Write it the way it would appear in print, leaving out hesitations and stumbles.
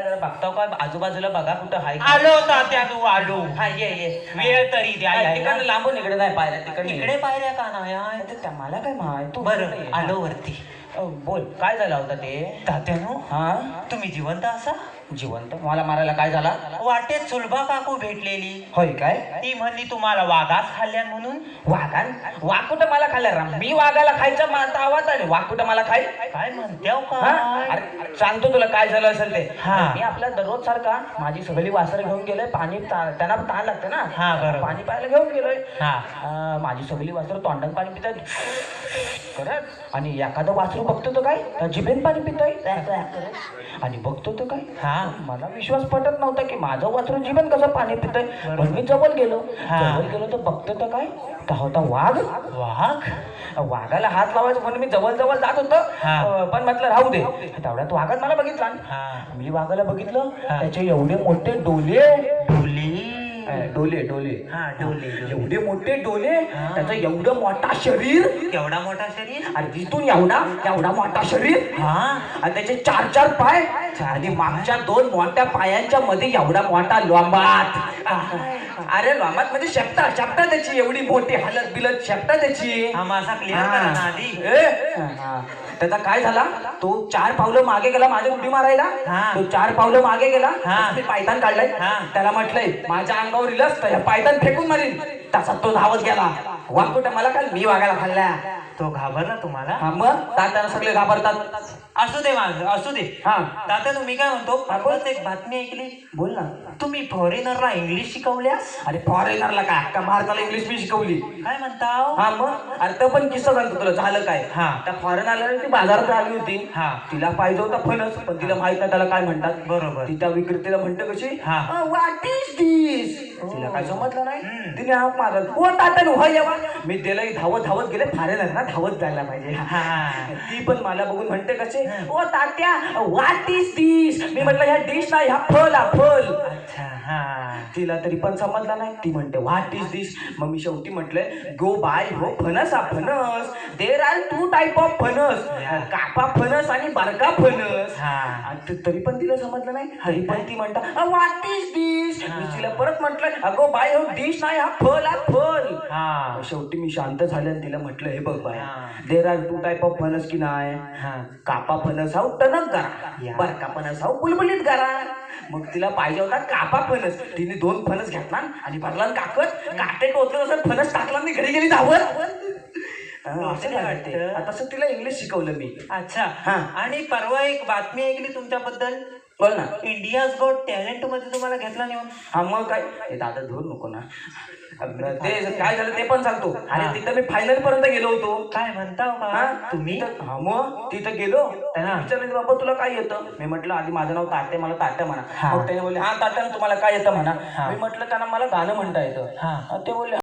बघतो का आजूबाजूला बघा कुठं हाय आलो तात्या तू आलो. हा ये वेळ तरी द्या तिकडनं लांबून इकडे नाही पाहिलं तिकडे इकडे पायऱ्या का नाही त्या मला काय माहिती तू बरं आलो वरती. बोल काय झालं होता ते तात्यानो हा तुम्ही जिवंत असा? जिवंत मला मारायला काय झाला वाटेत सुलभा काकू भेटलेली. होय काय ती म्हणली तुम्हाला वाघास खाल्ल्या म्हणून. वाघान वाघ कुठं मला खाल्ला राम मी वाघाला खायचा माझा आवाज आहे वाघ कुठं मला खाय काय म्हणत्याव हा? का? अरे सांगतो तुला काय झालं असेल ते हा. मी आपल्या दररोज सारखा माझी सगळी वासर घेऊन गेलोय पाणी त्यांना तहान लागते ना हा, बरोबर. पाणी प्यायला घेऊन गेलोय हा. माझी सगळी वासर तोंडात पाणी पितात करत आणि एखादं वासरू बघतो तो काय जिभेन पाणी पितोय आणि बघतो तो काय हा. मला विश्वास पटत नव्हता की माझं वासरू जीवन कसं पाणी पितोय पण मी जवळ गेलो तर बघतो तर काय का होता वाघ वाघ वाघाला हात लावायचं म्हणून मी जवळ जवळ जात होतो हा. पण म्हटलं राहू दे तेवढ्यात वाघात मला बघितला हा. मी वाघाला बघितलं हा. त्याचे एवढे मोठे डोले डोली. डोले हा, डोले. एवढे मोठे डोले त्याचं एवढं मोठा शरीर केवढा मोठा शरीर. आणि तिथून एवढा मोठा शरीर हा. आणि त्याचे 4 पाय आणि मागच्या 2 मोठ्या पायांच्या मध्ये एवढा मोठा लोंबात अरे लोंबात म्हणजे शेपटा त्याची एवढी मोठी हालत बिलत शेपटा त्याची हा माझा क्लिअर करा ना आधी. त्याचा काय झाला तो 4 पावलं मागे गेला माझ्या उडी मारायला हा. तो 4 पावलं मागे गेला हा. मी पायतान काढलाय हा. त्याला म्हटलंय माझ्या अंगावर इलस तर पायतान फेकून मारीन तसा तो धावत गेला वाघ कुठं मला काय मी वागायला खाल्ल्या तो घाबरला तुम्हाला. हा मग तात्याला सगळे घाबरतात असू दे माझं असू दे. हा तात्या तुम्ही काय म्हणतो परवाच एक बातमी ऐकली. बोल ना तुम्ही फॉरेनरला इंग्लिश शिकवल्यास. अरे फॉरेनरला काय अख्खा भारताला इंग्लिश मी शिकवली काय म्हणताव. हा मग अरे तो पण किस्सा सांगतो तुला झालं काय हा. त्या फॉरेनरला ती बाजारात आली होती हा. तिला पाहिजे होता फणस पण तिला माहित नाही त्याला काय म्हणतात बरोबर. ती त्या विक्रेत्याला म्हणते कशी हा. व्हॉट इज दिस तिला काय समजलं नाही हम्म. तिने हाक मारत कोण तात्या होय येवा मी त्याला धावत गेले फॉरेनर ना धावत जायला पाहिजे हा. ती पण मला बघून म्हणते कसे ओ तात्या व्हॉट इज दिस मी म्हटलं ह्या डिश नाही ह्या फल हा फल अच्छा. हा. तिला तरी पण समजला नाही ती म्हणते व्हॉट इज दिस मग मी शेवटी म्हटलंय गो बाय हो फणस हा फणस देर आर 2 टाईप ऑफ फणस कापा फणस आणि बारका फणस हा. तरी पण तिला समजलं नाही तरी पण ती म्हणता व्हॉट इज दिस मी तिला परत म्हटलं अगो बाय हो डिश नाही हा फल हा फल हा. शेवटी मी शांत झाले आणि तिला म्हटलं हे बघ बाय हा. देर आर 2 टाईप ऑफ फणस की नाही हा. कापा फणस हा टणक या. गारा बारका फणस हा बुलबुलीत गारा मग तिला पाहिजे होता कापा फणस तिने 2 फणस घेतला आणि भरला काकत काटे टोचलं तसं फणस टाकला मी घरी गेली धावत असं काय वाटतं तसं तिला इंग्लिश शिकवलं मी अच्छा. हा. आणि परवा एक बातमी ऐकली तुमच्याबद्दल. बोल ना इंडियाज गॉट टॅलेंट मध्ये तुम्हाला घेतला नेऊन. हा मग काय हे दादा धोर नको ना ते काय झालं ते पण सांगतो आणि तिथं मी फायनल पर्यंत गेलो होतो काय म्हणताव का हा तुम्ही. हा मग तिथं गेलो त्यांना विचारलं बाबा तुला काय येतं मी म्हटलं आधी माझं नाव तात्या मला तात्या म्हणा हा. मग त्याने बोलले हा तात्या तुम्हाला काय येतं म्हणा हा. मी म्हटलं त्यांना मला गाणं म्हणता येतं हा. ते बोलले